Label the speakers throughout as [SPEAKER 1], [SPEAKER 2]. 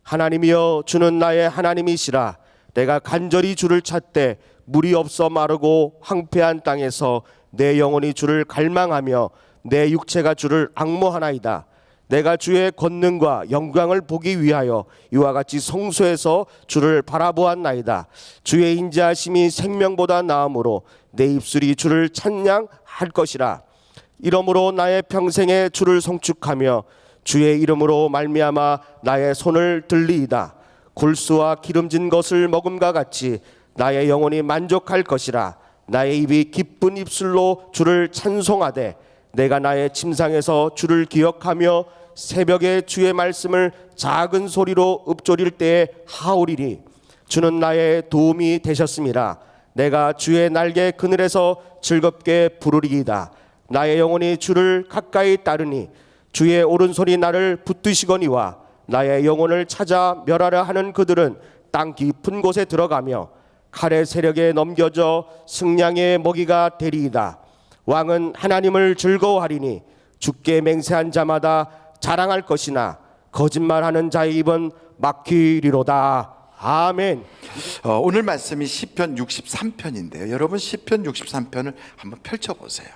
[SPEAKER 1] 하나님이여, 주는 나의 하나님이시라. 내가 간절히 주를 찾되 물이 없어 마르고 황폐한 땅에서 내 영혼이 주를 갈망하며 내 육체가 주를 앙모하나이다. 내가 주의 권능과 영광을 보기 위하여 이와 같이 성소에서 주를 바라보았나이다. 주의 인자하심이 생명보다 나음으로 내 입술이 주를 찬양할 것이라. 이러므로 나의 평생에 주를 송축하며 주의 이름으로 말미암아 나의 손을 들리이다. 골수와 기름진 것을 먹음과 같이 나의 영혼이 만족할 것이라. 나의 입이 기쁜 입술로 주를 찬송하되 내가 나의 침상에서 주를 기억하며 새벽에 주의 말씀을 작은 소리로 읊조릴 때에 하오리니 주는 나의 도움이 되셨음이라. 내가 주의 날개 그늘에서 즐겁게 부르리이다. 나의 영혼이 주를 가까이 따르니 주의 오른손이 나를 붙드시거니와 나의 영혼을 찾아 멸하려 하는 그들은 땅 깊은 곳에 들어가며 칼의 세력에 넘겨져 승량의 먹이가 되리이다. 왕은 하나님을 즐거워하리니 주께 맹세한 자마다 자랑할 것이나 거짓말하는 자의 입은 막히리로다. 아멘.
[SPEAKER 2] 오늘 말씀이 시편 63편인데요. 여러분 시편 63편을 한번 펼쳐보세요.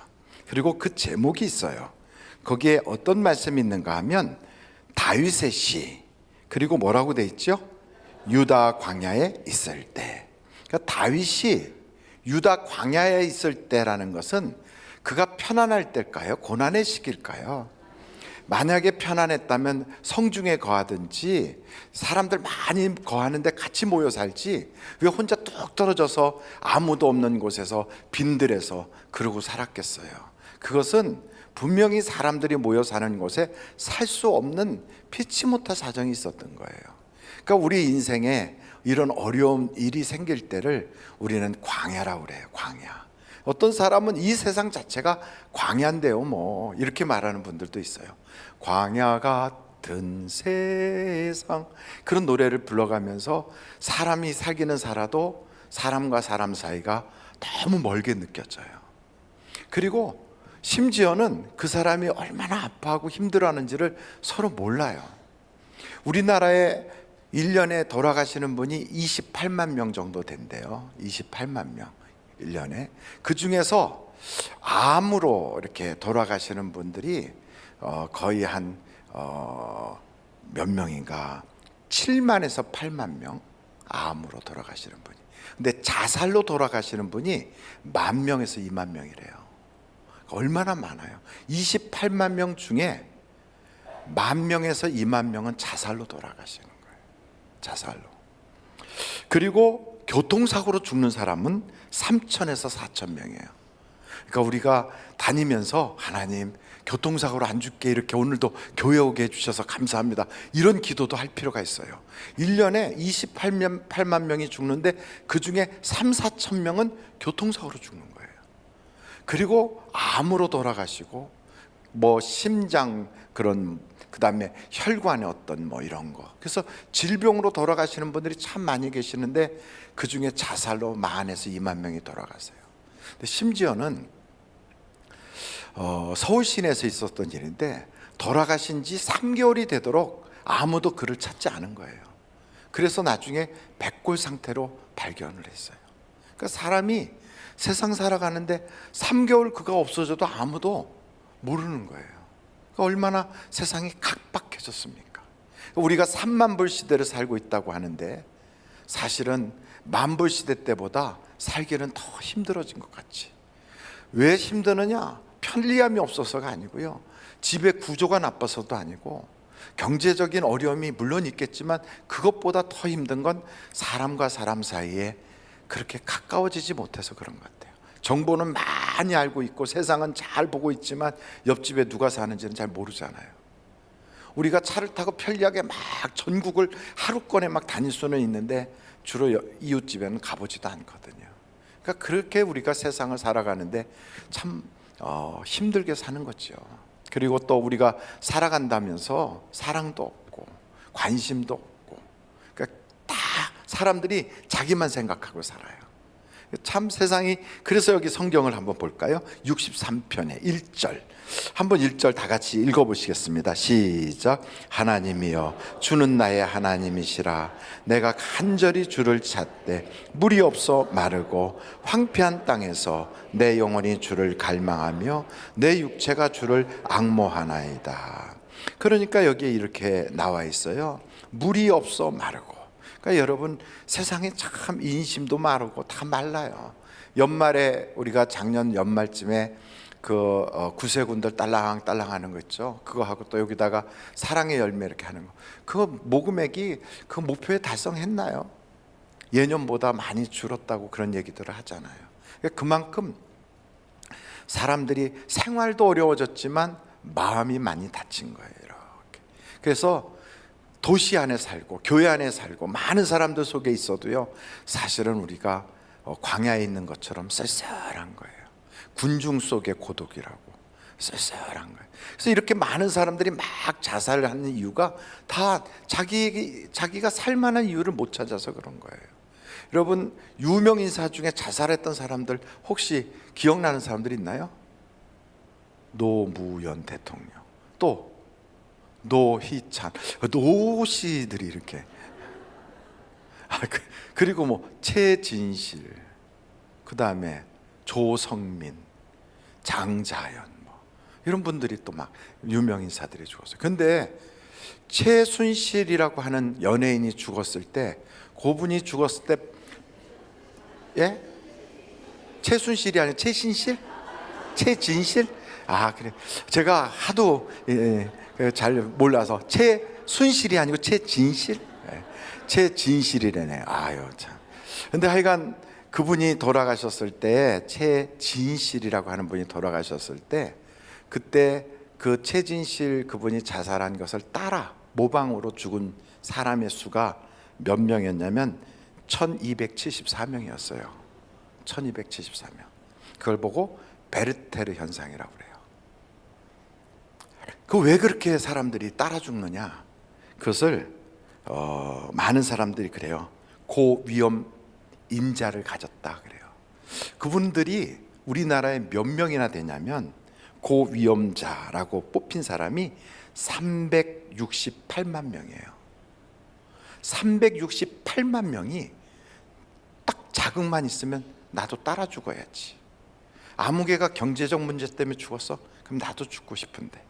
[SPEAKER 2] 그리고 그 제목이 있어요. 거기에 어떤 말씀이 있는가 하면 다윗의 시, 그리고 뭐라고 돼 있죠? 유다 광야에 있을 때. 그러니까 다윗이 유다 광야에 있을 때라는 것은 그가 편안할 때일까요? 고난의 시기일까요? 만약에 편안했다면 성중에 거하든지 사람들 많이 거하는데 같이 모여 살지 왜 혼자 뚝 떨어져서 아무도 없는 곳에서 빈들에서 그러고 살았겠어요. 그것은 분명히 사람들이 모여 사는 곳에 살 수 없는 피치 못할 사정이 있었던 거예요. 그러니까 우리 인생에 이런 어려운 일이 생길 때를 우리는 광야라고 그래요. 광야. 어떤 사람은 이 세상 자체가 광야인데요 뭐 이렇게 말하는 분들도 있어요. 광야 같은 세상, 그런 노래를 불러가면서 사람이 살기는 살아도 사람과 사람 사이가 너무 멀게 느껴져요. 그리고 심지어는 그 사람이 얼마나 아파하고 힘들어하는지를 서로 몰라요. 우리나라에 1년에 돌아가시는 분이 28만 명 정도 된대요. 28만 명 1년에. 그 중에서 암으로 이렇게 돌아가시는 분들이 거의 한 몇 명인가 7만에서 8만 명 암으로 돌아가시는 분이. 근데 자살로 돌아가시는 분이 10,000명에서 2만 명이래요. 얼마나 많아요. 28만 명 중에 10,000명에서 2만 명은 자살로 돌아가시는 거예요. 자살로. 그리고 교통사고로 죽는 사람은 3,000에서 4,000명이에요. 그러니까 우리가 다니면서 하나님 교통사고로 안 죽게 이렇게 오늘도 교회 오게 해주셔서 감사합니다, 이런 기도도 할 필요가 있어요. 1년에 28만 명이 죽는데 그 중에 3, 4천 명은 교통사고로 죽는 거예요. 그리고 암으로 돌아가시고 뭐 심장 그런, 그 다음에 혈관의 어떤 뭐 이런 거, 그래서 질병으로 돌아가시는 분들이 참 많이 계시는데 그 중에 자살로 10,000에서 2만 명이 돌아가세요. 근데 심지어는 서울 시내에서 있었던 일인데 돌아가신 지 3개월이 되도록 아무도 그를 찾지 않은 거예요. 그래서 나중에 백골 상태로 발견을 했어요. 그러니까 사람이 세상 살아가는데 3개월 그가 없어져도 아무도 모르는 거예요. 그러니까 얼마나 세상이 각박해졌습니까? 우리가 3만불 시대를 살고 있다고 하는데 사실은 만불 시대 때보다 살기는 더 힘들어진 것 같지. 왜 힘드느냐? 편리함이 없어서가 아니고요, 집의 구조가 나빠서도 아니고, 경제적인 어려움이 물론 있겠지만 그것보다 더 힘든 건 사람과 사람 사이에 그렇게 가까워지지 못해서 그런 것 같아요. 정보는 많이 알고 있고 세상은 잘 보고 있지만 옆집에 누가 사는지는 잘 모르잖아요. 우리가 차를 타고 편리하게 막 전국을 하루권에 막 다닐 수는 있는데 주로 이웃집에는 가보지도 않거든요. 그러니까 그렇게 우리가 세상을 살아가는데 참 힘들게 사는 거죠. 그리고 또 우리가 살아간다면서 사랑도 없고 관심도 없고, 그러니까 다 사람들이 자기만 생각하고 살아요. 참 세상이. 그래서 여기 성경을 한번 볼까요? 63편의 1절 한번 1절 다 같이 읽어보시겠습니다. 시작. 하나님이여 주는 나의 하나님이시라. 내가 간절히 주를 찾되 물이 없어 마르고 황폐한 땅에서 내 영혼이 주를 갈망하며 내 육체가 주를 앙모하나이다. 그러니까 여기에 이렇게 나와 있어요. 물이 없어 마르고. 그러니까 여러분, 세상에 참 인심도 마르고 다 말라요. 연말에 우리가 작년 연말쯤에 그 구세군들 딸랑딸랑 하는 거 있죠. 그거 하고 또 여기다가 사랑의 열매 이렇게 하는 거, 그거 모금액이 그 목표에 달성했나요? 예년보다 많이 줄었다고 그런 얘기들을 하잖아요. 그만큼 사람들이 생활도 어려워졌지만 마음이 많이 다친 거예요. 이렇게. 그래서 도시 안에 살고 교회 안에 살고 많은 사람들 속에 있어도요, 사실은 우리가 광야에 있는 것처럼 쓸쓸한 거예요. 군중 속의 고독이라고, 쓸쓸한 거예요. 그래서 이렇게 많은 사람들이 막 자살을 하는 이유가 다 자기가 살만한 이유를 못 찾아서 그런 거예요. 여러분, 유명 인사 중에 자살했던 사람들 혹시 기억나는 사람들 있나요? 노무현 대통령, 또 노희찬, 노씨들이 이렇게. 그리고 뭐 최진실, 그 다음에 조성민, 장자연, 뭐 이런 분들이 또 막 유명 인사들이 죽었어요. 근데 최순실이라고 하는 연예인이 죽었을 때, 그분이 죽었을 때, 예? 최순실이 아니라 최신실? 최진실? 아, 그래. 제가 하도 잘 몰라서 최순실이 아니고 최진실? 최진실이래네. 아유 참. 근데 하여간 그분이 돌아가셨을 때, 최진실이라고 하는 분이 돌아가셨을 때, 그때 그 최진실 그분이 자살한 것을 따라 모방으로 죽은 사람의 수가 몇 명이었냐면 1274명이었어요. 1274명. 그걸 보고 베르테르 현상이라고 그래요. 그 왜 그렇게 사람들이 따라 죽느냐? 그것을 많은 사람들이 그래요. 고위험 인자를 가졌다 그래요. 그분들이 우리나라에 몇 명이나 되냐면, 고위험자라고 뽑힌 사람이 368만 명이에요. 368만 명이 딱 자극만 있으면 나도 따라 죽어야지. 아무개가 경제적 문제 때문에 죽었어? 그럼 나도 죽고 싶은데.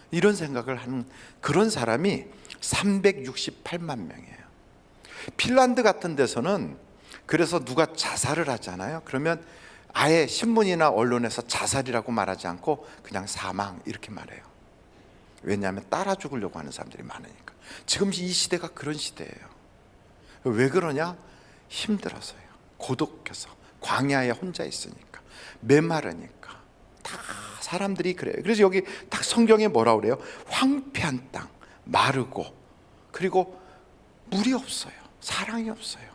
[SPEAKER 2] 이런 생각을 하는 그런 사람이 368만 명이에요. 핀란드 같은 데서는 그래서 누가 자살을 하잖아요. 그러면 아예 신문이나 언론에서 자살이라고 말하지 않고 그냥 사망 이렇게 말해요. 왜냐하면 따라 죽으려고 하는 사람들이 많으니까. 지금 이 시대가 그런 시대예요. 왜 그러냐? 힘들어서요. 고독해서, 광야에 혼자 있으니까, 메마르니까. 다 사람들이 그래요. 그래서 여기 딱 성경에 뭐라고 그래요? 황폐한 땅, 마르고, 그리고 물이 없어요. 사랑이 없어요.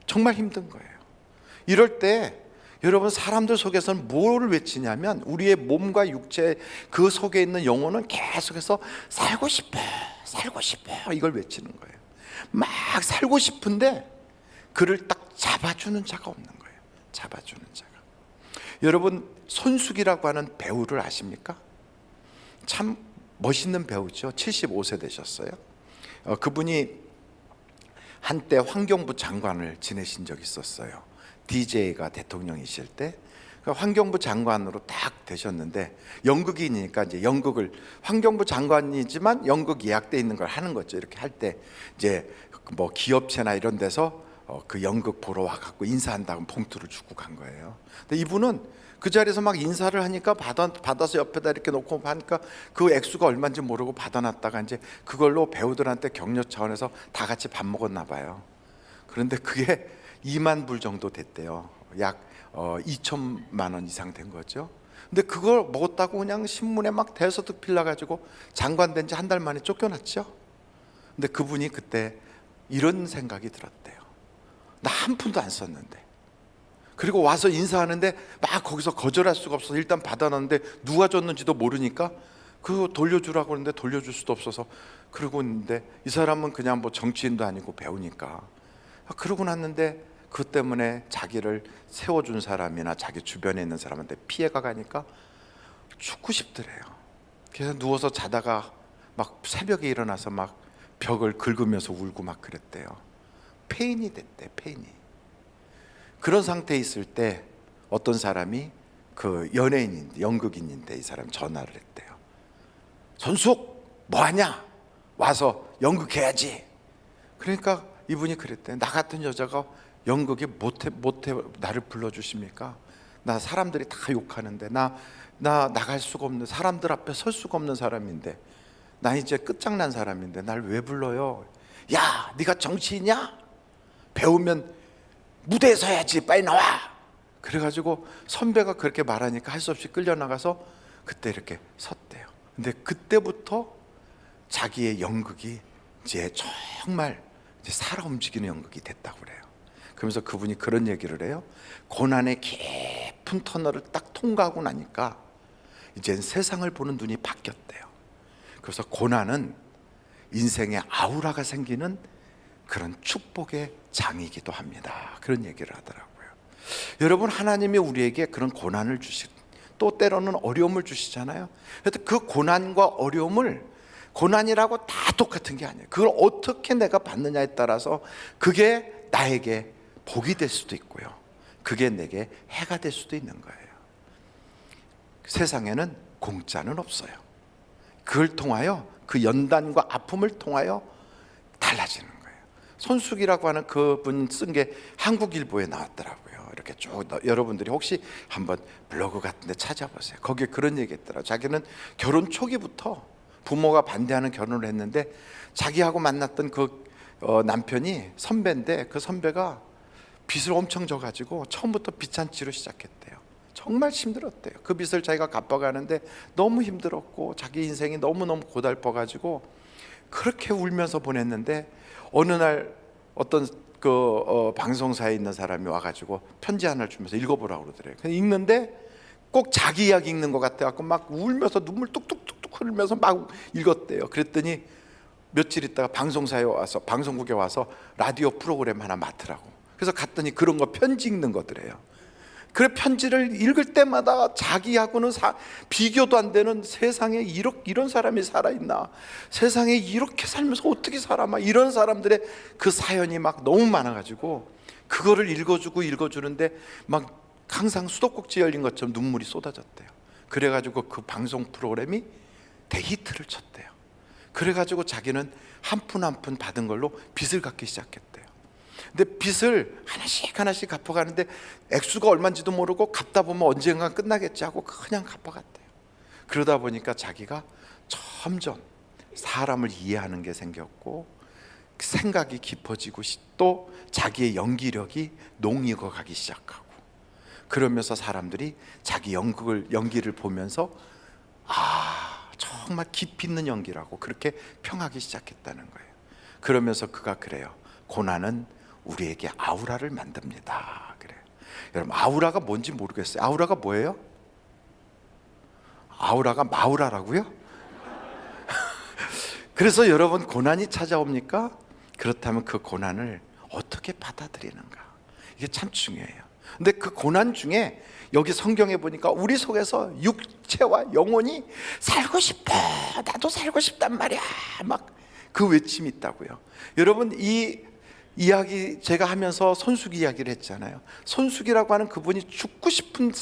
[SPEAKER 2] 정말 힘든 거예요. 이럴 때 여러분, 사람들 속에서는 뭘 외치냐면, 우리의 몸과 육체 그 속에 있는 영혼은 계속해서 살고 싶어, 살고 싶어, 이걸 외치는 거예요. 막 살고 싶은데 그를 딱 잡아주는 자가 없는 거예요. 잡아주는 자가. 여러분, 손숙이라고 하는 배우를 아십니까? 참 멋있는 배우죠. 75세 되셨어요. 그분이 한때 환경부 장관을 지내신 적이 있었어요. DJ가 대통령이실 때 환경부 장관으로 딱 되셨는데, 연극인이니까 이제 연극을, 환경부 장관이지만 연극 예약돼 있는 걸 하는 거죠. 이렇게 할 때 이제 뭐 기업체나 이런 데서 그 연극 보러 와갖고 인사한다고 봉투를 주고 간 거예요. 근데 이분은 그 자리에서 막 인사를 하니까 받아서 옆에다 이렇게 놓고 하니까 그 액수가 얼마인지 모르고 받아놨다가 이제 그걸로 배우들한테 격려 차원에서 다 같이 밥 먹었나 봐요. 그런데 그게 2만 불 정도 됐대요. 약 2천만 원 이상 된 거죠. 근데 그걸 먹었다고 그냥 신문에 막 대서득 필라가지고 장관 된 지 한 달 만에 쫓겨났죠. 근데 그분이 그때 이런 생각이 들었대요. 나 한 푼도 안 썼는데, 그리고 와서 인사하는데 막 거기서 거절할 수가 없어서 일단 받아놨는데 누가 줬는지도 모르니까 그거 돌려주라고 하는데 돌려줄 수도 없어서 그러고 있는데, 이 사람은 그냥 뭐 정치인도 아니고 배우니까 그러고 났는데 그 때문에 자기를 세워준 사람이나 자기 주변에 있는 사람한테 피해가 가니까 죽고 싶더래요. 그래서 누워서 자다가 막 새벽에 일어나서 막 벽을 긁으면서 울고 막 그랬대요. 폐인이 됐대, 폐인이. 그런 상태에 있을 때 어떤 사람이 그 연예인인데, 연극인인데 이 사람 전화를 했대요. 전숙 뭐하냐? 와서 연극해야지. 그러니까 이분이 그랬대. 나 같은 여자가 연극에 못해 나를 불러주십니까? 나 사람들이 다 욕하는데 나 나갈 수가 없는, 사람들 앞에 설 수가 없는 사람인데, 나 이제 끝장난 사람인데 날 왜 불러요? 야, 네가 정치인이야? 배우면 무대에 서야지, 빨리 나와. 그래가지고 선배가 그렇게 말하니까 할 수 없이 끌려나가서 그때 이렇게 섰대요. 근데 그때부터 자기의 연극이 이제 정말 이제 살아 움직이는 연극이 됐다고 그래요. 그러면서 그분이 그런 얘기를 해요. 고난의 깊은 터널을 딱 통과하고 나니까 이젠 세상을 보는 눈이 바뀌었대요. 그래서 고난은 인생의 아우라가 생기는 그런 축복의 장이기도 합니다. 그런 얘기를 하더라고요. 여러분, 하나님이 우리에게 그런 고난을 또 때로는 어려움을 주시잖아요. 그래서 그 고난과 어려움을, 고난이라고 다 똑같은 게 아니에요. 그걸 어떻게 내가 받느냐에 따라서 그게 나에게 복이 될 수도 있고요, 그게 내게 해가 될 수도 있는 거예요. 세상에는 공짜는 없어요. 그걸 통하여, 그 연단과 아픔을 통하여 달라지는 거예요. 손숙이라고 하는 그분 쓴 게 한국일보에 나왔더라고요. 이렇게 쭉, 여러분들이 혹시 한번 블로그 같은 데 찾아보세요. 거기에 그런 얘기 했더라고요. 자기는 결혼 초기부터 부모가 반대하는 결혼을 했는데 자기하고 만났던 그 남편이 선배인데, 그 선배가 빚을 엄청 져가지고 처음부터 빚잔치로 시작했대요. 정말 힘들었대요. 그 빚을 자기가 갚아가는데 너무 힘들었고 자기 인생이 너무너무 고달퍼가지고 그렇게 울면서 보냈는데, 어느 날 어떤 방송사에 있는 사람이 와가지고 편지 하나를 주면서 읽어보라고 그러더래요. 그래서 읽는데 꼭 자기 이야기 읽는 것 같아갖고 막 울면서 눈물 뚝뚝뚝뚝 흘리면서 막 읽었대요. 그랬더니 며칠 있다가 방송사에 와서, 방송국에 와서 라디오 프로그램 하나 맡으라고. 그래서 갔더니 그런 거 편지 읽는 거더래요. 그래, 편지를 읽을 때마다 자기하고는 비교도 안 되는, 세상에 이런 사람이 살아있나, 세상에 이렇게 살면서 어떻게 살아, 막 이런 사람들의 그 사연이 막 너무 많아가지고 그거를 읽어주는데 막 항상 수도꼭지 열린 것처럼 눈물이 쏟아졌대요. 그래가지고 그 방송 프로그램이 대히트를 쳤대요. 그래가지고 자기는 한 푼 한 푼 받은 걸로 빚을 갚기 시작했대요. 근데 빚을 하나씩 갚아가는데 액수가 얼마인지도 모르고 갚다 보면 언젠가 끝나겠지 하고 그냥 갚아갔대요. 그러다 보니까 자기가 점점 사람을 이해하는 게 생겼고 생각이 깊어지고, 또 자기의 연기력이 녹익어가기 시작하고, 그러면서 사람들이 자기 연기를 보면서 정말 깊이 있는 연기라고 그렇게 평하기 시작했다는 거예요. 그러면서 그가 그래요. 고난은 우리에게 아우라를 만듭니다. 그래요. 여러분, 아우라가 뭔지 모르겠어요. 아우라가 뭐예요? 아우라가 마우라라고요? 그래서 여러분, 고난이 찾아옵니까? 그렇다면 그 고난을 어떻게 받아들이는가, 이게 참 중요해요. 근데 그 고난 중에 여기 성경에 보니까 우리 속에서 육체와 영혼이 살고 싶어, 나도 살고 싶단 말이야, 막 그 외침이 있다고요. 여러분, 이 이야기 제가 하면서 손숙이 이야기를 했잖아요. 손숙이라고 하는 그분이 죽고 싶은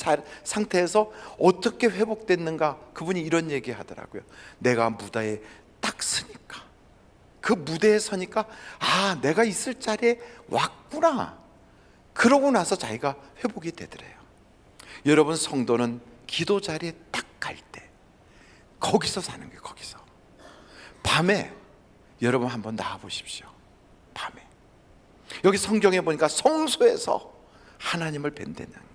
[SPEAKER 2] 상태에서 어떻게 회복됐는가, 그분이 이런 얘기 하더라고요. 내가 무대에 딱 서니까, 그 무대에 서니까 내가 있을 자리에 왔구나, 그러고 나서 자기가 회복이 되더래요. 여러분, 성도는 기도 자리에 딱 갈 때 거기서 사는 거예요. 거기서 밤에 여러분 한번 나와 보십시오. 밤에 여기 성경에 보니까 성소에서 하나님을 뵌다는 거예요.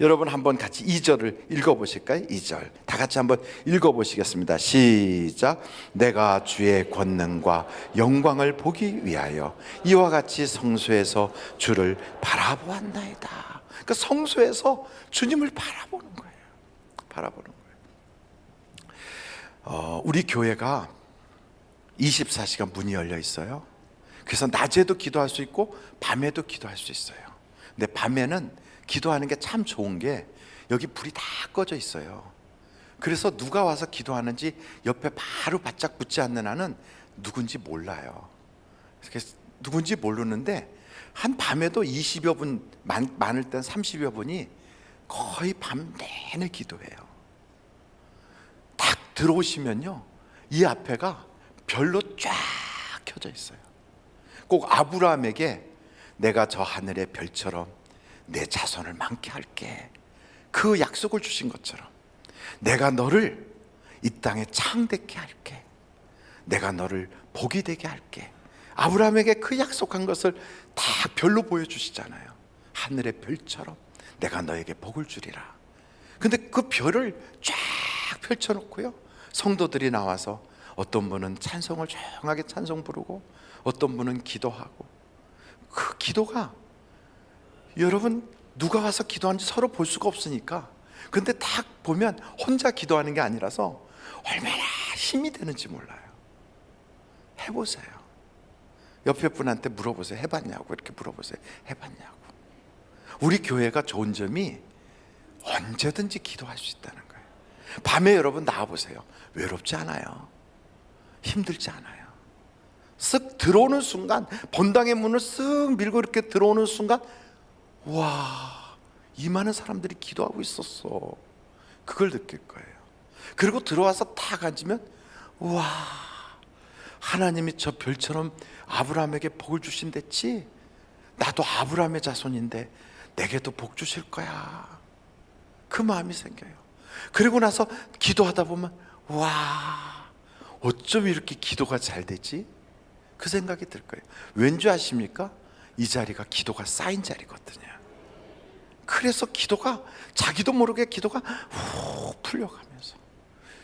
[SPEAKER 2] 여러분 한번 같이 2절을 읽어보실까요? 2절 다 같이 한번 읽어보시겠습니다. 시작. 내가 주의 권능과 영광을 보기 위하여 이와 같이 성소에서 주를 바라보았나이다. 그러니까 성소에서 주님을 바라보는 거예요. 바라보는 거예요. 우리 교회가 24시간 문이 열려 있어요. 그래서 낮에도 기도할 수 있고 밤에도 기도할 수 있어요. 근데 밤에는 기도하는 게 참 좋은 게 여기 불이 다 꺼져 있어요. 그래서 누가 와서 기도하는지 옆에 바로 바짝 붙지 않는 한은 누군지 몰라요. 그래서 누군지 모르는데 한 밤에도 20여 분, 많을 땐 30여 분이 거의 밤 내내 기도해요. 딱 들어오시면요, 이 앞에가 별로 쫙 켜져 있어요. 꼭 아브라함에게 내가 저 하늘의 별처럼 내 자손을 많게 할게, 그 약속을 주신 것처럼 내가 너를 이 땅에 창대케 할게, 내가 너를 복이 되게 할게, 아브라함에게 그 약속한 것을 다 별로 보여주시잖아요. 하늘의 별처럼 내가 너에게 복을 주리라. 근데 그 별을 쫙 펼쳐놓고요, 성도들이 나와서 어떤 분은 찬송을 조용하게 찬송 부르고 어떤 분은 기도하고, 그 기도가 여러분 누가 와서 기도하는지 서로 볼 수가 없으니까, 근데 딱 보면 혼자 기도하는 게 아니라서 얼마나 힘이 되는지 몰라요. 해보세요. 옆에 분한테 물어보세요. 해봤냐고. 이렇게 물어보세요. 해봤냐고. 우리 교회가 좋은 점이 언제든지 기도할 수 있다는 거예요. 밤에 여러분 나와보세요. 외롭지 않아요. 힘들지 않아요. 쓱 들어오는 순간, 본당의 문을 쓱 밀고 이렇게 들어오는 순간, 와, 이 많은 사람들이 기도하고 있었어. 그걸 느낄 거예요. 그리고 들어와서 탁 앉으면, 와, 하나님이 저 별처럼 아브라함에게 복을 주신댔지, 나도 아브라함의 자손인데 내게도 복 주실 거야. 그 마음이 생겨요. 그리고 나서 기도하다 보면, 와, 어쩜 이렇게 기도가 잘 되지? 그 생각이 들 거예요. 왠지 아십니까? 이 자리가 기도가 쌓인 자리거든요. 그래서 기도가, 자기도 모르게 기도가 훅 풀려가면서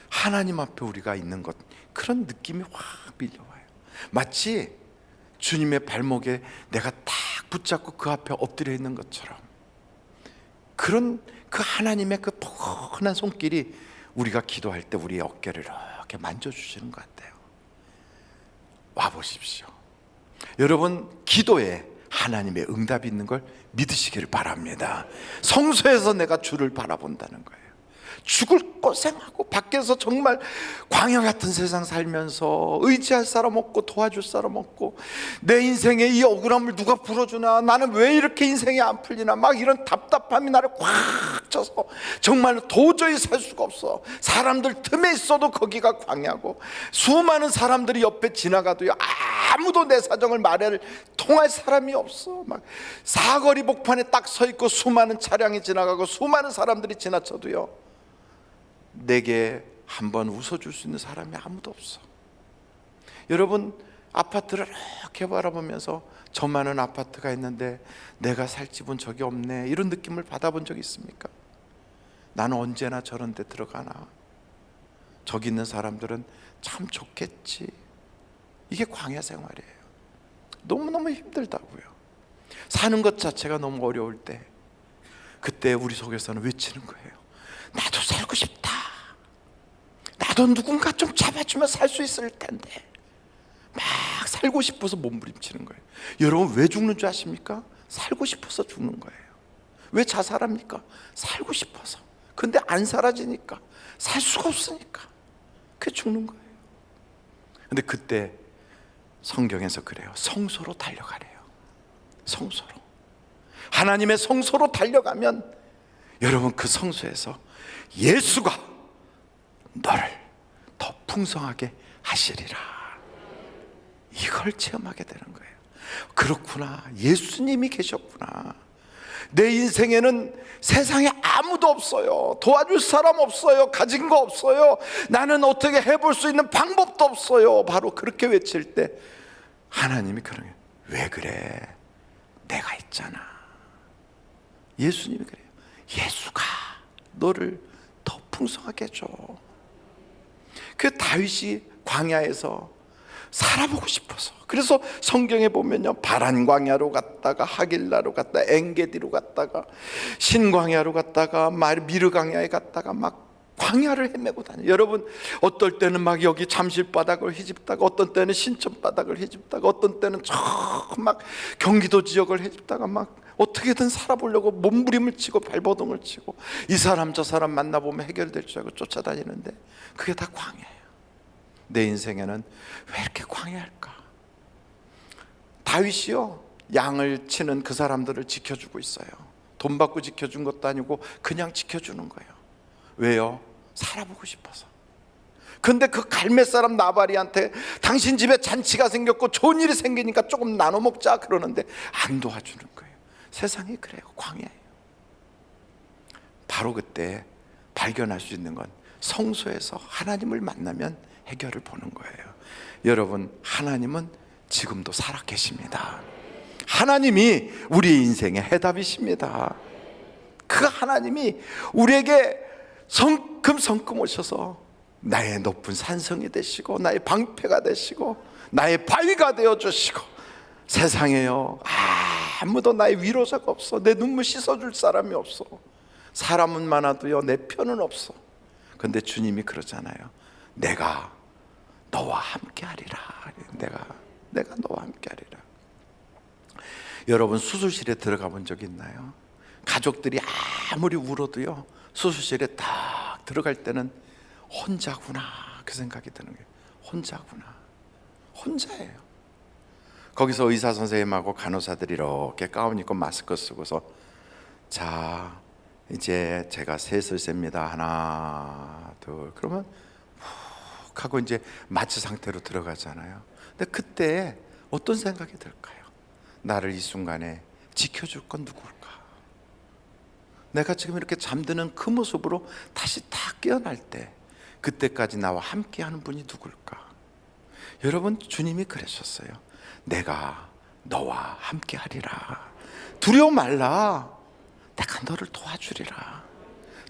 [SPEAKER 2] 하나님 앞에 우리가 있는 것, 그런 느낌이 확 밀려와요. 마치 주님의 발목에 내가 딱 붙잡고 그 앞에 엎드려 있는 것처럼, 그런 그 하나님의 그 포근한 손길이 우리가 기도할 때 우리의 어깨를 이렇게 만져주시는 것 같아요. 와보십시오. 여러분, 기도에 하나님의 응답이 있는 걸 믿으시기를 바랍니다. 성소에서 내가 주를 바라본다는 거예요. 죽을 고생하고 밖에서 정말 광야 같은 세상 살면서 의지할 사람 없고 도와줄 사람 없고, 내 인생에 이 억울함을 누가 풀어주나, 나는 왜 이렇게 인생이 안 풀리나, 막 이런 답답함이 나를 꽉 쳐서 정말 도저히 살 수가 없어. 사람들 틈에 있어도 거기가 광야고, 수많은 사람들이 옆에 지나가도요, 아무도 내 사정을 말을 통할 사람이 없어. 막 사거리 복판에 딱 서 있고 수많은 차량이 지나가고 수많은 사람들이 지나쳐도요, 내게 한번 웃어줄 수 있는 사람이 아무도 없어. 여러분, 아파트를 이렇게 바라보면서 저 많은 아파트가 있는데 내가 살 집은 저기 없네, 이런 느낌을 받아본 적 있습니까? 나는 언제나 저런 데 들어가나, 저기 있는 사람들은 참 좋겠지. 이게 광야 생활이에요. 너무너무 힘들다고요. 사는 것 자체가 너무 어려울 때, 그때 우리 속에서는 외치는 거예요. 나도 살고 싶다. 나도 누군가 좀 잡아주면 살 수 있을 텐데. 막 살고 싶어서 몸부림치는 거예요. 여러분, 왜 죽는 줄 아십니까? 살고 싶어서 죽는 거예요. 왜 자살합니까? 살고 싶어서. 근데 안 사라지니까, 살 수가 없으니까 그게 죽는 거예요. 근데 그때 성경에서 그래요. 성소로 달려가래요. 성소로. 하나님의 성소로 달려가면 여러분, 그 성소에서 예수가 너를 더 풍성하게 하시리라. 이걸 체험하게 되는 거예요. 그렇구나, 예수님이 계셨구나. 내 인생에는 세상에 아무도 없어요. 도와줄 사람 없어요. 가진 거 없어요. 나는 어떻게 해볼 수 있는 방법도 없어요. 바로 그렇게 외칠 때 하나님이 그러는 거예요. 왜 그래? 내가 있잖아. 예수님이 그래요. 예수가 너를 더 풍성하게 해줘. 그 다윗이 광야에서 살아보고 싶어서, 그래서 성경에 보면요, 바란 광야로 갔다가 하길라로 갔다가 엔게디로 갔다가 신광야로 갔다가 미르 광야에 갔다가 막 광야를 헤매고 다녀요. 여러분, 어떨 때는 막 여기 잠실바닥을 헤집다가, 어떤 때는 신천바닥을 헤집다가, 어떤 때는 저 막 경기도 지역을 헤집다가, 막 어떻게든 살아보려고 몸부림을 치고 발버둥을 치고 이 사람 저 사람 만나보면 해결될 줄 알고 쫓아다니는데 그게 다 광야예요. 내 인생에는 왜 이렇게 광야일까? 다윗이요, 양을 치는 그 사람들을 지켜주고 있어요. 돈 받고 지켜준 것도 아니고 그냥 지켜주는 거예요. 왜요? 살아보고 싶어서. 근데 그 갈멜 사람 나발이한테 당신 집에 잔치가 생겼고 좋은 일이 생기니까 조금 나눠 먹자 그러는데 안 도와주는 거예요. 세상이 그래요. 광야예요. 바로 그때 발견할 수 있는 건 성소에서 하나님을 만나면 해결을 보는 거예요. 여러분, 하나님은 지금도 살아 계십니다. 하나님이 우리 인생의 해답이십니다. 그 하나님이 우리에게 성큼성큼 오셔서 나의 높은 산성이 되시고 나의 방패가 되시고 나의 바위가 되어주시고, 세상에요 아무도 나의 위로자가 없어. 내 눈물 씻어줄 사람이 없어. 사람은 많아도요 내 편은 없어. 근데 주님이 그러잖아요. 내가 너와 함께하리라. 내가 너와 함께하리라. 여러분, 수술실에 들어가 본 적 있나요? 가족들이 아무리 울어도요 수술실에 딱 들어갈 때는 혼자구나 그 생각이 드는 거예요. 혼자예요. 거기서 의사 선생님하고 간호사들이 이렇게 가운 입고 마스크 쓰고서, 자 이제 제가 셋을 셉니다. 하나 둘, 그러면 훅 하고 이제 마취 상태로 들어가잖아요. 근데 그때 어떤 생각이 들까요? 나를 이 순간에 지켜줄 건 누굴까? 내가 지금 이렇게 잠드는 그 모습으로 다시 딱 깨어날 때 그때까지 나와 함께하는 분이 누굴까? 여러분, 주님이 그러셨어요. 내가 너와 함께하리라. 두려워 말라. 내가 너를 도와주리라.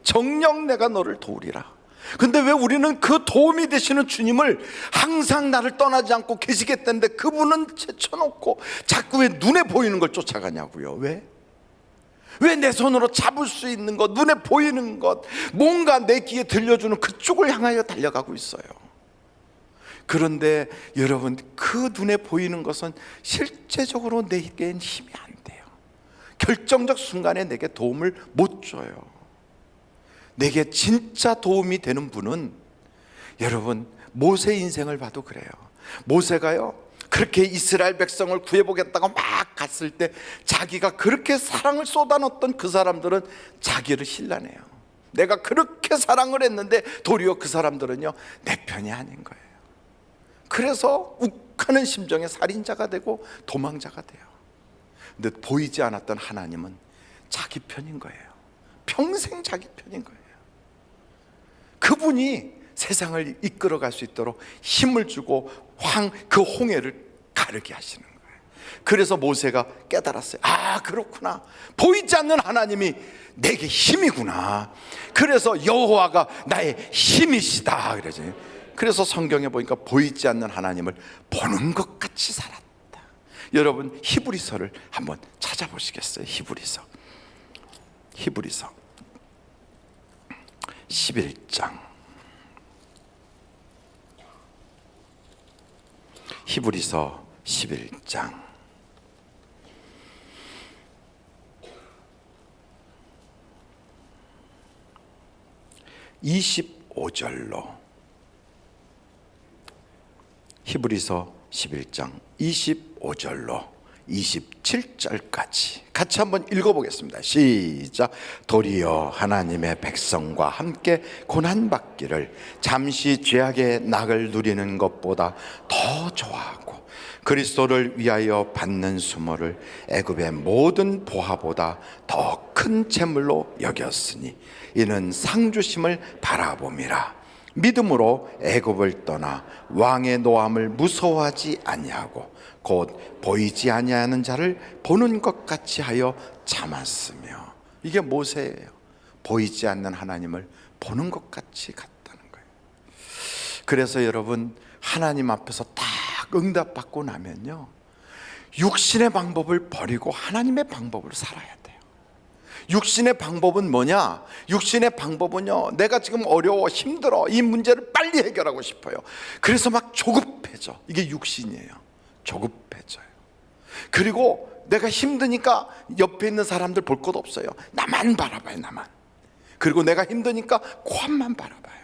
[SPEAKER 2] 정녕 내가 너를 도우리라. 근데 왜 우리는 그 도움이 되시는 주님을 항상 나를 떠나지 않고 계시겠다는데 그분은 제쳐놓고 자꾸 왜 눈에 보이는 걸 쫓아가냐고요? 왜 내 손으로 잡을 수 있는 것, 눈에 보이는 것, 뭔가 내 귀에 들려주는 그쪽을 향하여 달려가고 있어요. 그런데 여러분, 그 눈에 보이는 것은 실제적으로 내게는 힘이 안 돼요. 결정적 순간에 내게 도움을 못 줘요. 내게 진짜 도움이 되는 분은, 여러분, 모세 인생을 봐도 그래요. 모세가요 그렇게 이스라엘 백성을 구해보겠다고 막 갔을 때 자기가 그렇게 사랑을 쏟아넣었던 그 사람들은 자기를 신라내요. 내가 그렇게 사랑을 했는데 도리어 그 사람들은요 내 편이 아닌 거예요. 그래서 욱하는 심정의 살인자가 되고 도망자가 돼요. 근데 보이지 않았던 하나님은 자기 편인 거예요. 평생 자기 편인 거예요. 그분이 세상을 이끌어갈 수 있도록 힘을 주고 그 홍해를 가르게 하시는 거예요. 그래서 모세가 깨달았어요. 아, 그렇구나. 보이지 않는 하나님이 내게 힘이구나. 그래서 여호와가 나의 힘이시다 그러지. 그래서 성경에 보니까 보이지 않는 하나님을 보는 것 같이 살았다. 여러분, 히브리서를 한번 찾아보시겠어요? 히브리서 11장. 히브리서 11장 25절로, 히브리서 11장 25절로 27절까지 같이 한번 읽어보겠습니다. 시작. 도리어 하나님의 백성과 함께 고난받기를 잠시 죄악의 낙을 누리는 것보다 더 좋아하고 그리스도를 위하여 받는 수모를 애굽의 모든 보화보다 더 큰 재물로 여겼으니 이는 상주심을 바라봄이라. 믿음으로 애굽을 떠나 왕의 노함을 무서워하지 아니하고 곧 보이지 아니하는 자를 보는 것 같이 하여 참았으며. 이게 모세예요. 보이지 않는 하나님을 보는 것 같이 갔다는 거예요. 그래서 여러분, 하나님 앞에서 딱 응답받고 나면요 육신의 방법을 버리고 하나님의 방법으로 살아야 돼요. 육신의 방법은 뭐냐? 육신의 방법은요, 내가 지금 어려워 힘들어 이 문제를 빨리 해결하고 싶어요. 그래서 막 조급해져. 이게 육신이에요. 조급해져요. 그리고 내가 힘드니까 옆에 있는 사람들 볼 것 없어요. 나만 바라봐요, 나만. 그리고 내가 힘드니까 코앞만 바라봐요.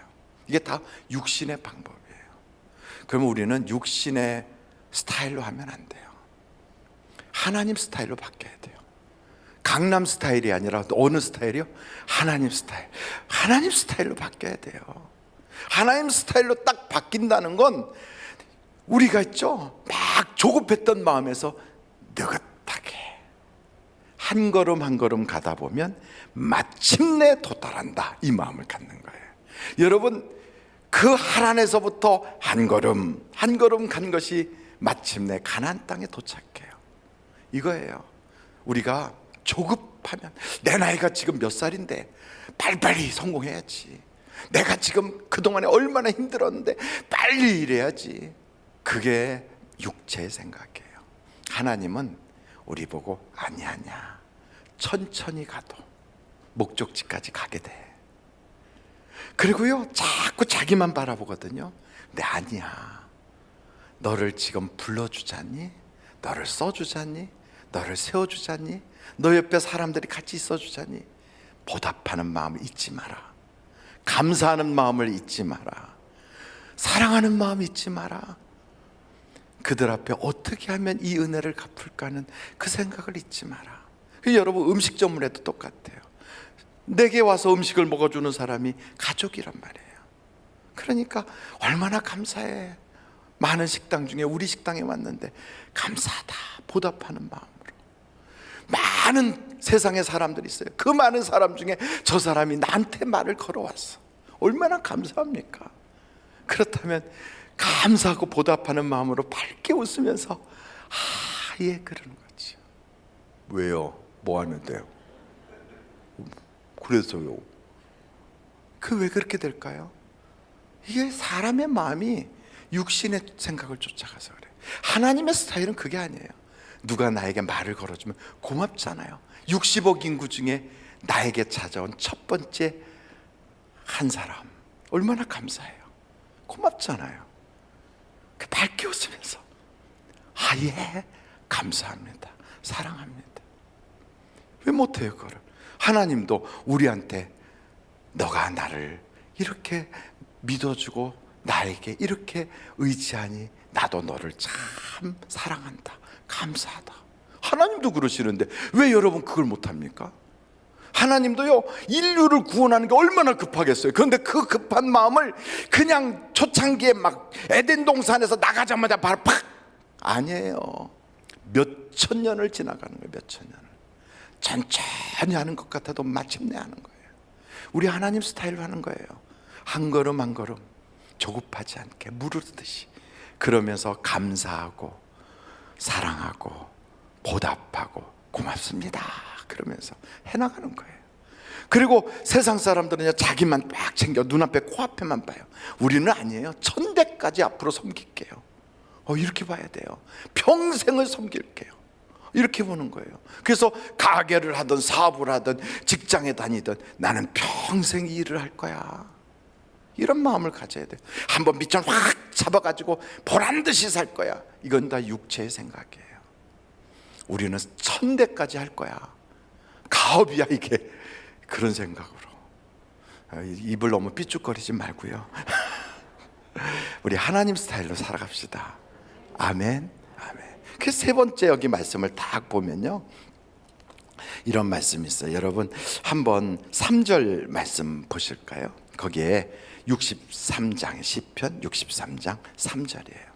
[SPEAKER 2] 이게 다 육신의 방법이에요. 그러면 우리는 육신의 스타일로 하면 안 돼요. 하나님 스타일로 바뀌어야 돼요. 강남 스타일이 아니라 어느 스타일이요? 하나님 스타일. 하나님 스타일로 바뀌어야 돼요. 하나님 스타일로 딱 바뀐다는 건 우리가 있죠, 막 조급했던 마음에서 느긋하게 한 걸음 한 걸음 가다 보면 마침내 도달한다, 이 마음을 갖는 거예요. 여러분, 그 하란에서부터 한 걸음 한 걸음 간 것이 마침내 가나안 땅에 도착해요. 이거예요. 우리가 조급하면, 내 나이가 지금 몇 살인데 빨리빨리 성공해야지, 내가 지금 그동안에 얼마나 힘들었는데 빨리 일해야지, 그게 육체의 생각이에요. 하나님은 우리 보고 아니야, 천천히 가도 목적지까지 가게 돼. 그리고요, 자꾸 자기만 바라보거든요. 근데 아니야, 너를 지금 불러주잖니, 너를 써주잖니, 너를 세워주잖니, 너 옆에 사람들이 같이 있어주잖니. 보답하는 마음을 잊지 마라. 감사하는 마음을 잊지 마라. 사랑하는 마음 잊지 마라. 그들 앞에 어떻게 하면 이 은혜를 갚을까는 그 생각을 잊지 마라. 여러분, 음식점에도 똑같아요. 내게 와서 음식을 먹어주는 사람이 가족이란 말이에요. 그러니까 얼마나 감사해. 많은 식당 중에 우리 식당에 왔는데 감사하다, 보답하는 마음으로. 많은 세상의 사람들이 있어요. 그 많은 사람 중에 저 사람이 나한테 말을 걸어왔어. 얼마나 감사합니까? 그렇다면 감사하고 보답하는 마음으로 밝게 웃으면서 예, 그러는 거지. 왜요? 뭐 하는데요? 그래서요. 그 왜 그렇게 될까요? 이게 사람의 마음이 육신의 생각을 쫓아가서 그래요. 하나님의 스타일은 그게 아니에요. 누가 나에게 말을 걸어주면 고맙잖아요. 60억 인구 중에 나에게 찾아온 첫 번째 한 사람, 얼마나 감사해요. 고맙잖아요. 밝게 웃으면서 예, 감사합니다, 사랑합니다. 왜 못해요 그거를? 하나님도 우리한테 너가 나를 이렇게 믿어주고 나에게 이렇게 의지하니 나도 너를 참 사랑한다, 감사하다. 하나님도 그러시는데 왜 여러분 그걸 못합니까? 하나님도요, 인류를 구원하는 게 얼마나 급하겠어요. 그런데 그 급한 마음을 그냥 초창기에 막 에덴 동산에서 나가자마자 바로 팍! 아니에요. 몇천 년을 지나가는 거예요. 몇천 년을 천천히 하는 것 같아도 마침내 하는 거예요. 우리 하나님 스타일로 하는 거예요. 한 걸음 한 걸음 조급하지 않게 무르르듯이, 그러면서 감사하고 사랑하고 보답하고 고맙습니다 그러면서 해나가는 거예요. 그리고 세상 사람들은 자기만 빡 챙겨 눈앞에 코앞에만 봐요. 우리는 아니에요. 천대까지 앞으로 섬길게요. 이렇게 봐야 돼요. 평생을 섬길게요. 이렇게 보는 거예요. 그래서 가게를 하든 사업을 하든 직장에 다니든 나는 평생 이 일을 할 거야, 이런 마음을 가져야 돼요. 한번 미천 확 잡아가지고 보란듯이 살 거야, 이건 다 육체의 생각이에요. 우리는 천대까지 할 거야, 가업이야 이게, 그런 생각으로. 입을 너무 삐죽거리지 말고요. 우리 하나님 스타일로 살아갑시다. 아멘, 아멘. 그 세 번째 여기 말씀을 딱 보면요, 이런 말씀이 있어요. 여러분 한번 3절 말씀 보실까요? 거기에 63장 시편 63장 3절이에요.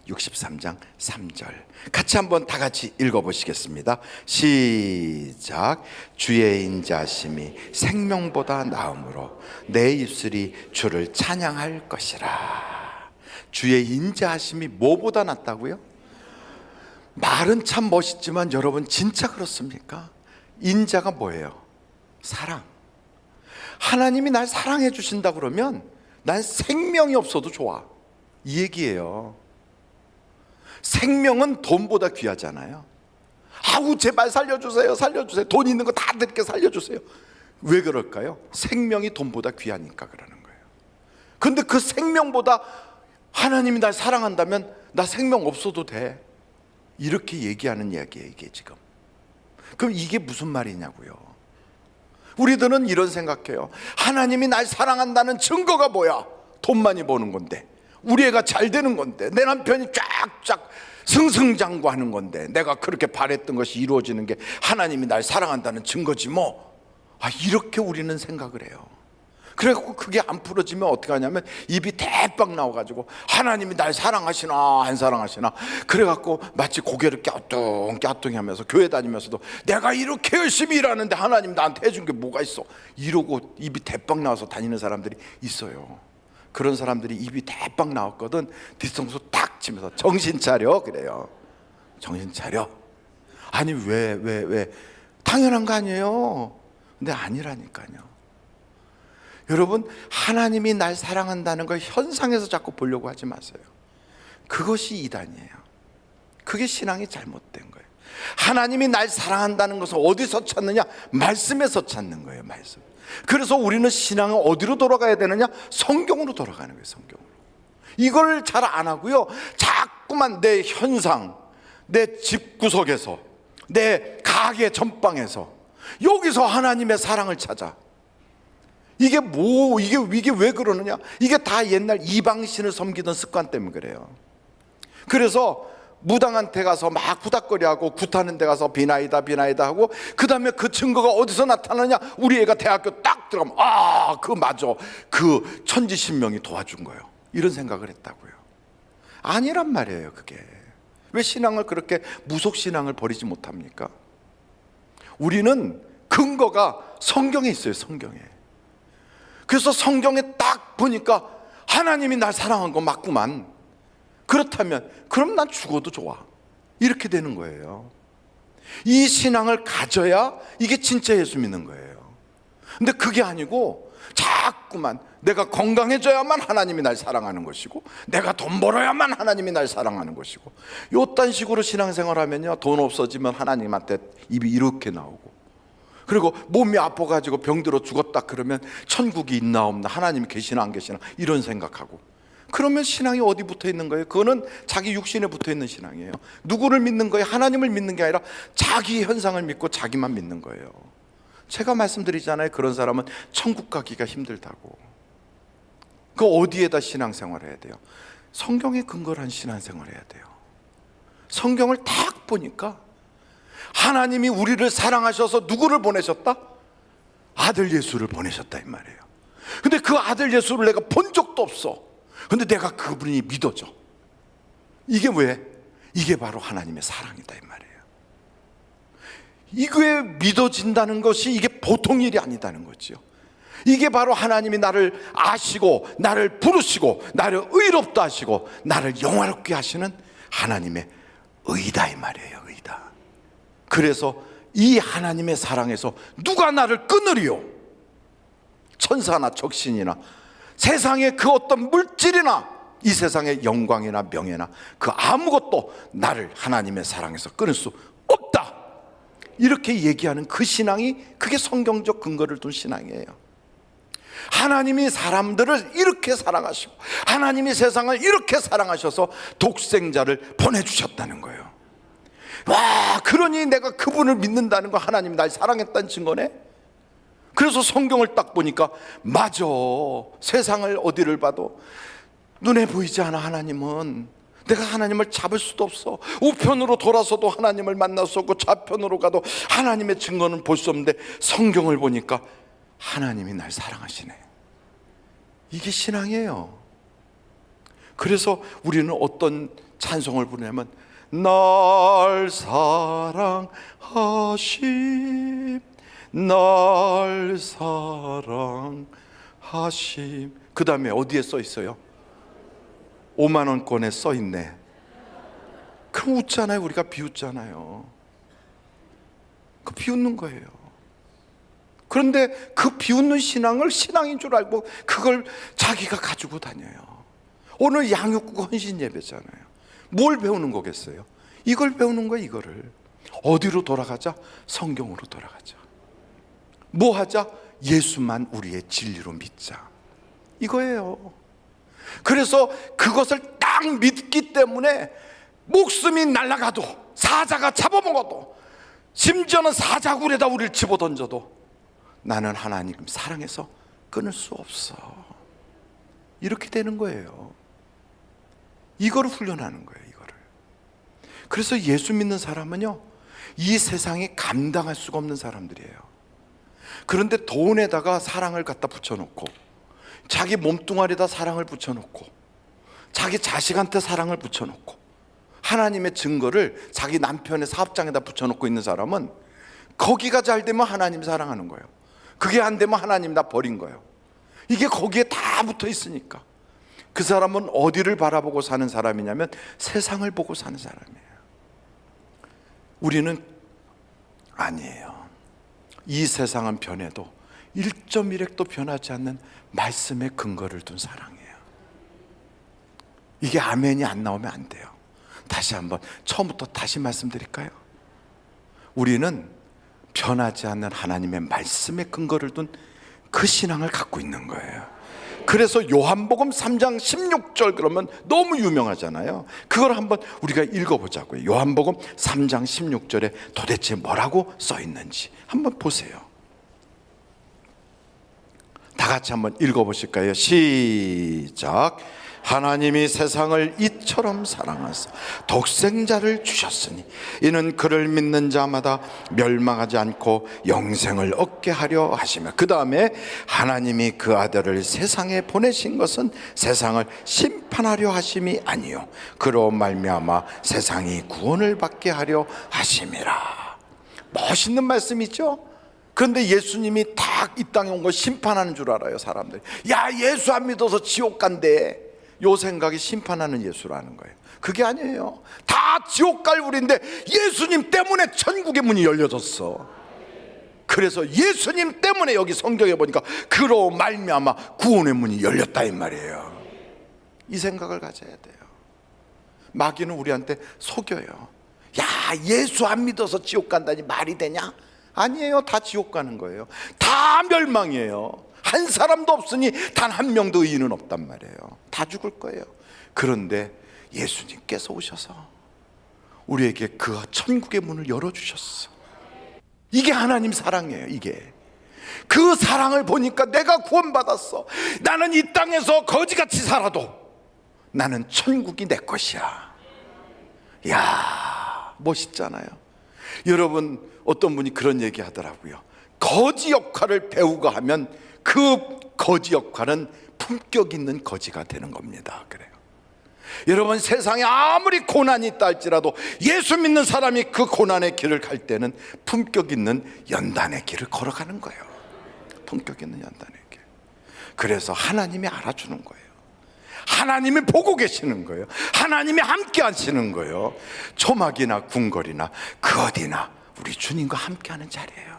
[SPEAKER 2] 63장 3절 같이 한번 다 같이 읽어보시겠습니다. 시작. 주의 인자심이 생명보다 나음으로 내 입술이 주를 찬양할 것이라. 주의 인자하심이 뭐보다 낫다고요? 말은 참 멋있지만 여러분 진짜 그렇습니까? 인자가 뭐예요? 사랑. 하나님이 날 사랑해 주신다 그러면 난 생명이 없어도 좋아, 이 얘기예요. 생명은 돈보다 귀하잖아요. 아우 제발 살려주세요, 살려주세요. 돈 있는 거 다 드릴게, 살려주세요. 왜 그럴까요? 생명이 돈보다 귀하니까 그러는 거예요. 근데 그 생명보다 하나님이 날 사랑한다면 나 생명 없어도 돼. 이렇게 얘기하는 이야기예요, 이게 지금. 그럼 이게 무슨 말이냐고요. 우리들은 이런 생각해요. 하나님이 날 사랑한다는 증거가 뭐야? 돈 많이 버는 건데, 우리 애가 잘 되는 건데, 내 남편이 쫙쫙 승승장구하는 건데, 내가 그렇게 바랬던 것이 이루어지는 게 하나님이 날 사랑한다는 증거지 뭐. 이렇게 우리는 생각을 해요. 그래갖고 그게 안 풀어지면 어떻게 하냐면 입이 대빵 나와가지고 하나님이 날 사랑하시나 안 사랑하시나, 그래갖고 마치 고개를 갸뚱갸뚱 하면서 교회 다니면서도 내가 이렇게 열심히 일하는데 하나님 나한테 해준 게 뭐가 있어, 이러고 입이 대빵 나와서 다니는 사람들이 있어요. 그런 사람들이 입이 대빵 나왔거든 뒤통수 딱 치면서 정신 차려 그래요. 정신 차려. 아니 왜 당연한 거 아니에요. 근데 아니라니까요. 여러분, 하나님이 날 사랑한다는 걸 현상에서 자꾸 보려고 하지 마세요. 그것이 이단이에요. 그게 신앙이 잘못된 거예요. 하나님이 날 사랑한다는 것은 어디서 찾느냐? 말씀에서 찾는 거예요. 말씀. 그래서 우리는 신앙은 어디로 돌아가야 되느냐? 성경으로 돌아가는 거예요. 성경으로. 이걸 잘 안 하고요, 자꾸만 내 현상, 내 집구석에서, 내 가게 전방에서, 여기서 하나님의 사랑을 찾아. 이게 왜 그러느냐? 이게 다 옛날 이방신을 섬기던 습관 때문에 그래요. 그래서 무당한테 가서 막 후닥거리하고 굿하는 데 가서 비나이다 하고, 그 다음에 그 증거가 어디서 나타나냐? 우리 애가 대학교 딱 들어가면 맞아, 그 천지신명이 도와준 거예요. 이런 생각을 했다고요. 아니란 말이에요. 그게 왜 신앙을 그렇게 무속신앙을 버리지 못합니까? 우리는 근거가 성경에 있어요. 성경에. 그래서 성경에 딱 보니까 하나님이 날 사랑한 거 맞구만. 그렇다면 그럼 난 죽어도 좋아. 이렇게 되는 거예요. 이 신앙을 가져야 이게 진짜 예수 믿는 거예요. 근데 그게 아니고 자꾸만 내가 건강해져야만 하나님이 날 사랑하는 것이고, 내가 돈 벌어야만 하나님이 날 사랑하는 것이고, 요딴 식으로 신앙생활하면요, 돈 없어지면 하나님한테 입이 이렇게 나오고, 그리고 몸이 아파가지고 병들어 죽었다 그러면 천국이 있나 없나, 하나님이 계시나 안 계시나 이런 생각하고, 그러면 신앙이 어디 붙어 있는 거예요? 그거는 자기 육신에 붙어 있는 신앙이에요. 누구를 믿는 거예요? 하나님을 믿는 게 아니라 자기 현상을 믿고 자기만 믿는 거예요. 제가 말씀드리잖아요. 그런 사람은 천국 가기가 힘들다고. 그 어디에다 신앙생활 해야 돼요? 성경에 근거를 한 신앙생활 해야 돼요. 성경을 딱 보니까 하나님이 우리를 사랑하셔서 누구를 보내셨다? 아들 예수를 보내셨다 이 말이에요. 근데 그 아들 예수를 내가 본 적도 없어. 근데 내가 그분이 믿어져. 이게 왜? 이게 바로 하나님의 사랑이다 이 말이에요. 이게 믿어진다는 것이 이게 보통 일이 아니다는 거죠. 이게 바로 하나님이 나를 아시고 나를 부르시고 나를 의롭다 하시고 나를 영화롭게 하시는 하나님의 의다 이 말이에요. 의다. 그래서 이 하나님의 사랑에서 누가 나를 끊으리요? 천사나 적신이나 세상의 그 어떤 물질이나 이 세상의 영광이나 명예나 그 아무것도 나를 하나님의 사랑에서 끊을 수 없다. 이렇게 얘기하는 그 신앙이, 그게 성경적 근거를 둔 신앙이에요. 하나님이 사람들을 이렇게 사랑하시고 하나님이 세상을 이렇게 사랑하셔서 독생자를 보내주셨다는 거예요. 와, 그러니 내가 그분을 믿는다는 거, 하나님이 날 사랑했다는 증거네. 그래서 성경을 딱 보니까 맞아. 세상을 어디를 봐도 눈에 보이지 않아. 하나님은 내가 하나님을 잡을 수도 없어. 우편으로 돌아서도 하나님을 만날 수 없고 좌편으로 가도 하나님의 증거는 볼 수 없는데 성경을 보니까 하나님이 날 사랑하시네. 이게 신앙이에요. 그래서 우리는 어떤 찬송을 부르냐면 날 사랑하심, 날 사랑하심. 그 다음에 어디에 써 있어요? 5만 원권에 써 있네. 그럼 웃잖아요. 우리가 비웃잖아요. 그 비웃는 거예요. 그런데 그 비웃는 신앙을 신앙인 줄 알고 그걸 자기가 가지고 다녀요. 오늘 양육국 헌신 예배잖아요. 뭘 배우는 거겠어요? 이걸 배우는 거예요. 이거를. 어디로 돌아가자? 성경으로 돌아가자. 뭐 하자? 예수만 우리의 진리로 믿자. 이거예요. 그래서 그것을 딱 믿기 때문에 목숨이 날아가도, 사자가 잡아먹어도, 심지어는 사자굴에다 우리를 집어던져도 나는 하나님 사랑해서 끊을 수 없어. 이렇게 되는 거예요. 이거를 훈련하는 거예요. 이거를. 그래서 예수 믿는 사람은요, 이 세상에 감당할 수가 없는 사람들이에요. 그런데 돈에다가 사랑을 갖다 붙여놓고, 자기 몸뚱아리에다 사랑을 붙여놓고, 자기 자식한테 사랑을 붙여놓고, 하나님의 증거를 자기 남편의 사업장에다 붙여놓고 있는 사람은 거기가 잘 되면 하나님 사랑하는 거예요. 그게 안 되면 하나님 다 버린 거예요. 이게 거기에 다 붙어 있으니까. 그 사람은 어디를 바라보고 사는 사람이냐면 세상을 보고 사는 사람이에요. 우리는 아니에요. 이 세상은 변해도 1.1핵도 변하지 않는 말씀의 근거를 둔 사랑이에요. 이게 아멘이 안 나오면 안 돼요. 다시 한번 처음부터 다시 말씀드릴까요? 우리는 변하지 않는 하나님의 말씀의 근거를 둔 그 신앙을 갖고 있는 거예요. 그래서 요한복음 3장 16절 그러면 너무 유명하잖아요. 그걸 한번 우리가 읽어보자고요. 요한복음 3장 16절에 도대체 뭐라고 써 있는지 한번 보세요. 다 같이 한번 읽어보실까요? 시작. 하나님이 세상을 이처럼 사랑하사 독생자를 주셨으니 이는 그를 믿는 자마다 멸망하지 않고 영생을 얻게 하려 하시며, 그 다음에 하나님이 그 아들을 세상에 보내신 것은 세상을 심판하려 하심이 아니요 그로 말미암아 세상이 구원을 받게 하려 하심이라. 멋있는 말씀이죠? 그런데 예수님이 딱 이 땅에 온 걸 심판하는 줄 알아요, 사람들이. 야, 예수 안 믿어서 지옥 간대. 요 생각이 심판하는 예수라는 거예요. 그게 아니에요. 다 지옥 갈 우리인데 예수님 때문에 천국의 문이 열려졌어. 그래서 예수님 때문에 여기 성경에 보니까 그로 말미암아 구원의 문이 열렸다 이 말이에요. 이 생각을 가져야 돼요. 마귀는 우리한테 속여요. 야, 예수 안 믿어서 지옥 간다니 말이 되냐? 아니에요. 다 지옥 가는 거예요. 다 멸망이에요. 한 사람도 없으니 단 한 명도 의인은 없단 말이에요. 다 죽을 거예요. 그런데 예수님께서 오셔서 우리에게 그 천국의 문을 열어주셨어. 이게 하나님 사랑이에요. 이게 그 사랑을 보니까 내가 구원받았어. 나는 이 땅에서 거지같이 살아도 나는 천국이 내 것이야. 이야, 멋있잖아요. 여러분, 어떤 분이 그런 얘기 하더라고요. 거지 역할을 배우가 하면 그 거지 역할은 품격 있는 거지가 되는 겁니다. 그래요. 여러분, 세상에 아무리 고난이 있다 할지라도 예수 믿는 사람이 그 고난의 길을 갈 때는 품격 있는 연단의 길을 걸어가는 거예요. 품격 있는 연단의 길. 그래서 하나님이 알아주는 거예요. 하나님이 보고 계시는 거예요. 하나님이 함께 하시는 거예요. 초막이나 궁궐이나 그 어디나 우리 주님과 함께 하는 자리예요.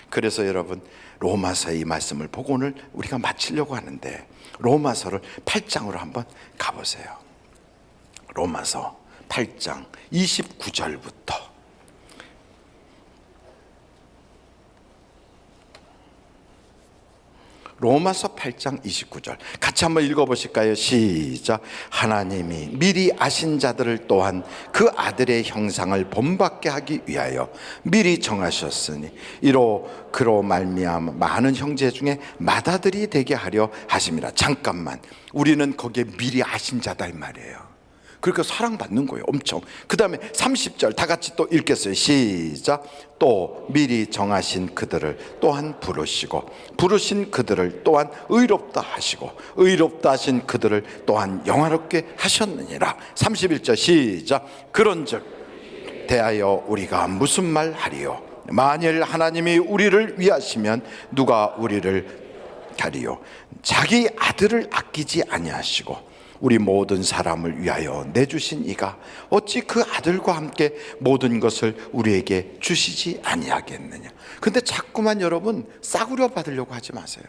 [SPEAKER 2] 그래서 여러분, 로마서의 이 말씀을 보고 오늘 우리가 마치려고 하는데, 로마서를 8장으로 한번 가보세요. 로마서 8장 29절부터 로마서 8장 29절 같이 한번 읽어보실까요? 시작. 하나님이 미리 아신 자들을 또한 그 아들의 형상을 본받게 하기 위하여 미리 정하셨으니 이로 그로 말미암아 많은 형제 중에 맏아들이 되게 하려 하심이라. 잠깐만, 우리는 거기에 미리 아신 자다 이 말이에요. 그러니까 사랑받는 거예요. 엄청. 그 다음에 30절 다 같이 또 읽겠어요. 시작. 또 미리 정하신 그들을 또한 부르시고 부르신 그들을 또한 의롭다 하시고 의롭다 하신 그들을 또한 영화롭게 하셨느니라. 31절 시작. 그런즉 대하여 우리가 무슨 말 하리요? 만일 하나님이 우리를 위하시면 누가 우리를 가리요? 자기 아들을 아끼지 아니하시고 우리 모든 사람을 위하여 내주신 이가 어찌 그 아들과 함께 모든 것을 우리에게 주시지 아니하겠느냐. 근데 자꾸만 여러분 싸구려 받으려고 하지 마세요.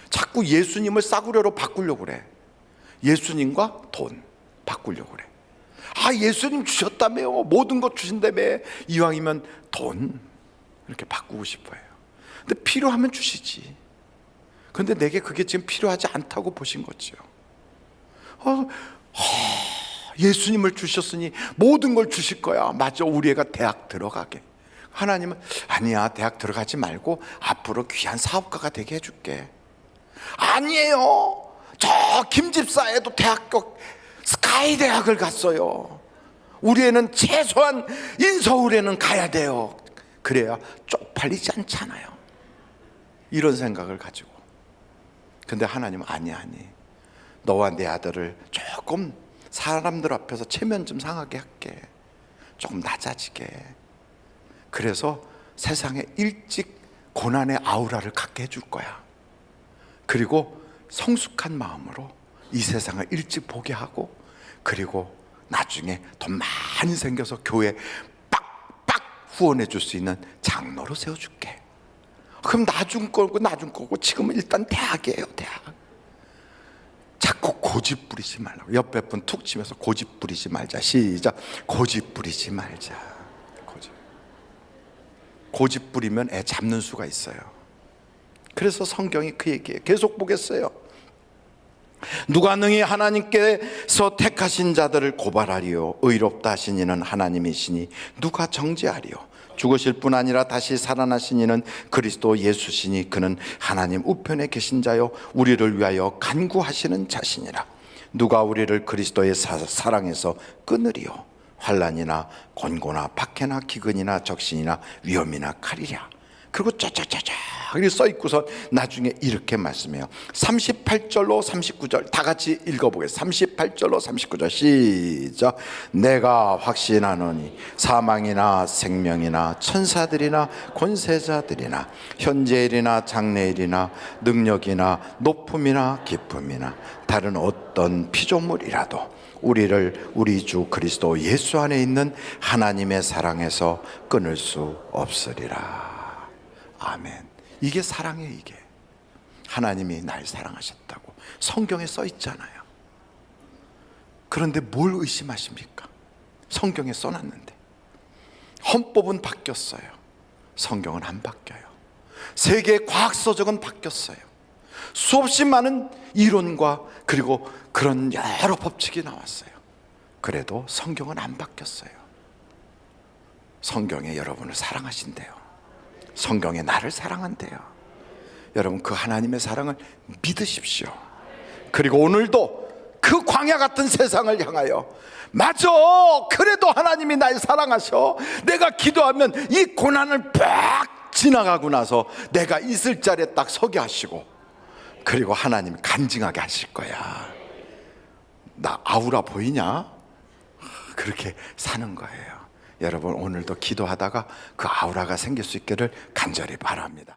[SPEAKER 2] 자꾸 예수님을 싸구려로 바꾸려고 그래. 예수님과 돈 바꾸려고 그래. 아, 예수님 주셨다며요. 모든 것 주신다며. 이왕이면 돈 이렇게 바꾸고 싶어요. 근데 필요하면 주시지. 근데 내게 그게 지금 필요하지 않다고 보신 거죠. 예수님을 주셨으니 모든 걸 주실 거야. 맞아, 우리 애가 대학 들어가게. 하나님은 아니야, 대학 들어가지 말고 앞으로 귀한 사업가가 되게 해줄게. 아니에요, 저 김집사 애도 대학교 스카이 대학을 갔어요. 우리 애는 최소한 인서울에는 가야 돼요. 그래야 쪽팔리지 않잖아요. 이런 생각을 가지고. 근데 하나님은 아니, 너와 내 아들을 조금 사람들 앞에서 체면 좀 상하게 할게. 조금 낮아지게. 그래서 세상에 일찍 고난의 아우라를 갖게 해줄 거야. 그리고 성숙한 마음으로 이 세상을 일찍 보게 하고, 그리고 나중에 돈 많이 생겨서 교회 빡빡 후원해 줄 수 있는 장로로 세워줄게. 그럼 나중 거고 지금은 일단 대학이에요, 대학. 자꾸 고집 부리지 말라고. 옆에 분 툭 치면서 고집 부리지 말자. 시작. 고집 부리지 말자. 고집 부리면 애 잡는 수가 있어요. 그래서 성경이 그 얘기에 계속 보겠어요. 누가 능히 하나님께서 택하신 자들을 고발하리요? 의롭다 하신 이는 하나님이시니 누가 정죄하리요? 죽으실 뿐 아니라 다시 살아나신 이는 그리스도 예수시니 그는 하나님 우편에 계신 자요 우리를 위하여 간구하시는 자시니라. 누가 우리를 그리스도의 사랑에서 끊으리요? 환난이나 곤고나 박해나 기근이나 적신이나 위험이나 칼이랴. 그리고 짜짜짜짜 이렇게 써 있고서 나중에 이렇게 말씀해요. 38절로 39절 다 같이 읽어보겠습니다. 38절로 39절 시작. 내가 확신하노니 사망이나 생명이나 천사들이나 권세자들이나 현재일이나 장래일이나 능력이나 높음이나 깊음이나 다른 어떤 피조물이라도 우리를 우리 주 그리스도 예수 안에 있는 하나님의 사랑에서 끊을 수 없으리라. 아멘. 이게 사랑이에요. 이게 하나님이 날 사랑하셨다고 성경에 써 있잖아요. 그런데 뭘 의심하십니까? 성경에 써놨는데. 헌법은 바뀌었어요. 성경은 안 바뀌어요. 세계 과학서적은 바뀌었어요. 수없이 많은 이론과 그리고 그런 여러 법칙이 나왔어요. 그래도 성경은 안 바뀌었어요. 성경에 여러분을 사랑하신대요. 성경에 나를 사랑한대요. 여러분, 그 하나님의 사랑을 믿으십시오. 그리고 오늘도 그 광야 같은 세상을 향하여, 맞아, 그래도 하나님이 날 사랑하셔. 내가 기도하면 이 고난을 팍 지나가고 나서 내가 있을 자리에 딱 서게 하시고, 그리고 하나님 간증하게 하실 거야. 나 아우라 보이냐? 그렇게 사는 거예요. 여러분, 오늘도 기도하다가 그 아우라가 생길 수 있기를 간절히 바랍니다.